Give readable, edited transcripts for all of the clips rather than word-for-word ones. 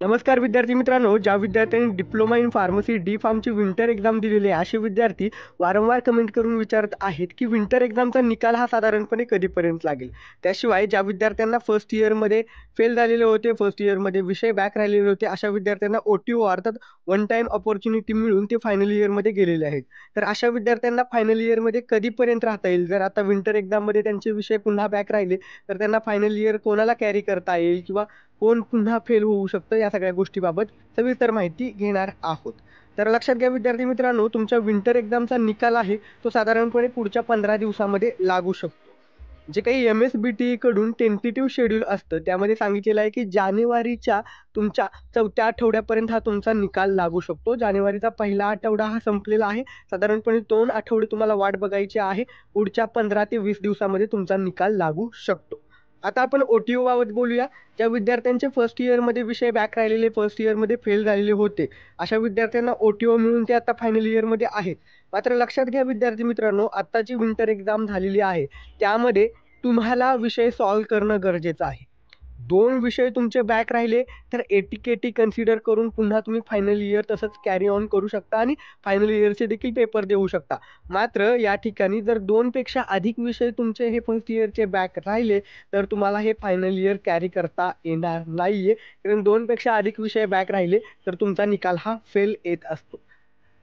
नमस्कार विद्यार्थी मित्रांनो, ज्या विद्यार्थ्यांनी डिप्लोमा इन फार्मसी डी फार्मची विंटर एक्झाम दिलेली आहे, असे विद्यार्थी वारंवार कमेंट करून विचारत आहेत की विंटर एक्झामचा निकाल हा साधारणपणे कधीपर्यंत लागेल. त्याशिवाय ज्या विद्यार्थ्यांना फर्स्ट इयरमध्ये फेल झालेले होते, फर्स्ट इयरमध्ये विषय बॅक राहिलेले होते, अशा विद्यार्थ्यांना OTO अर्थात वन टाईम अपॉर्च्युनिटी मिळून ते फायनल इयरमध्ये गेलेले आहेत. तर अशा विद्यार्थ्यांना फायनल इयरमध्ये कधीपर्यंत राहता येईल? जर आता विंटर एक्झाममध्ये त्यांचे विषय पुन्हा बॅक राहिले, तर त्यांना फायनल इयर कोणाला कॅरी करता येईल किंवा कोण पुन्हा फेल होऊ शकतं, या सगळ्या गोष्टीबाबत सविस्तर माहिती घेणार आहोत. तर लक्षात घ्या विद्यार्थी मित्रांनो, तुमच्या विंटर एक्झामचा निकाल आहे तो साधारणपणे पुढच्या 15 दिवसामध्ये लागू शकतो. जे काही MSBT कडून टेंटेटिव्ह शेड्यूल असतं त्यामध्ये सांगितलेलं आहे की जानेवारीच्या तुमच्या 4थ्या आठवड्यापर्यंत हा तुमचा निकाल लागू शकतो. जानेवारीचा पहिला आठवडा हा संपलेला आहे. साधारणपणे 2 आठवडे तुम्हाला वाट बघायची आहे. पुढच्या 15 ते 20 दिवसामध्ये तुमचा निकाल लागू शकतो. आता आपण OTO बाबत बोलूया. ज्या विद्यार्थ्यांचे फर्स्ट इयरमध्ये विषय बॅक राहिलेले, फर्स्ट इयरमध्ये फेल झालेले होते, अशा विद्यार्थ्यांना OTO मिळून ते आता फायनल इयरमध्ये आहेत. मात्र लक्षात घ्या विद्यार्थी मित्रांनो, आत्ताची विंटर एक्झाम झालेली आहे, त्यामध्ये तुम्हाला विषय सॉल्व्ह करणं गरजेचं आहे. 2 विषय तुमचे बॅक राहिले, तर AT-KT कन्सिडर करून पुन्हा तुम्ही फायनल इयर तसंच कॅरी ऑन करू शकता आणि फायनल इयरचे देखील पेपर देऊ शकता. मात्र या ठिकाणी जर 2 पेक्षा अधिक विषय तुमचे हे फर्स्ट इयरचे बॅक राहिले, तर तुम्हाला हे फायनल इयर कॅरी करता येणार नाहीये. कारण 2 पेक्षा अधिक विषय बॅक राहिले, तर तुमचा निकाल हा फेल येत असतो.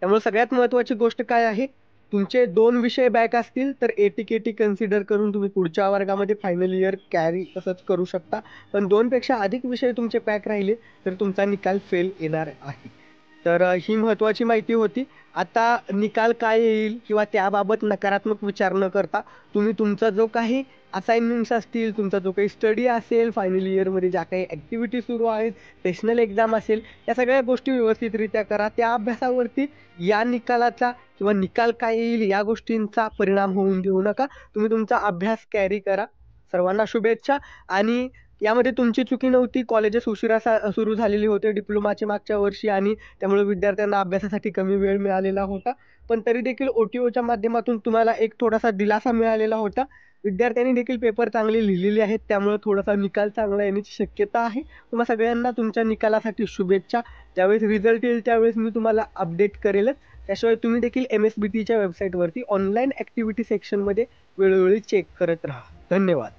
त्यामुळे सगळ्यात महत्त्वाची गोष्ट काय आहे, तुमचे 2 विषय बॅक असतील तर AT-KT कन्सिडर करून तुम्ही पुढच्या वर्गामध्ये फायनल इयर कॅरी तसंच करू शकता. पण 2 पेक्षा अधिक विषय तुमचे बॅक राहिले तर तुमचा निकाल फेल येणार आहे. तर ही महत्त्वाची माहिती होती. आता निकाल काय येईल किंवा त्याबाबत नकारात्मक विचार न करता तुम्ही तुमचा जो काही असाइनमेंट्स असतील, तुमचा जो काही स्टडी असेल, फायनल इयरमध्ये ज्या काही ॲक्टिव्हिटी सुरू आहेत, सेशनल एक्झाम असेल, या सगळ्या गोष्टी व्यवस्थितरित्या करा. त्या अभ्यासावरती या निकालाचा किंवा निकाल काय येईल या गोष्टींचा परिणाम होऊन देऊ नका. तुम्ही तुमचा अभ्यास कॅरी करा. सर्वांना शुभेच्छा. आणि यामध्ये तुमची चुकी नव्हती. कॉलेजेस उशिरा सुरू झालेली होते डिप्लोमाचे मागच्या वर्षी आणि त्यामुळे विद्यार्थ्यांना अभ्यासासाठी कमी वेळ मिळालेला होता. पण तरी देखील OTOच्या माध्यमातून तुम्हाला एक थोडासा दिलासा मिळालेला होता. विद्यार्थ्यांनी देखील पेपर चांगले लिहिलेले आहेत. त्यामुळे थोडासा निकाल चांगला येण्याची शक्यता आहे. तुम्हा सगळ्यांना तुमच्या निकालासाठी शुभेच्छा. ज्यावेळेस रिझल्ट येईल त्यावेळेस मी तुम्हाला अपडेट करेलच. त्याशिवाय तुम्ही देखील MSBTच्या वेबसाईटवरती ऑनलाईन ॲक्टिव्हिटी सेक्शनमध्ये वेळोवेळी चेक करत राहा. धन्यवाद.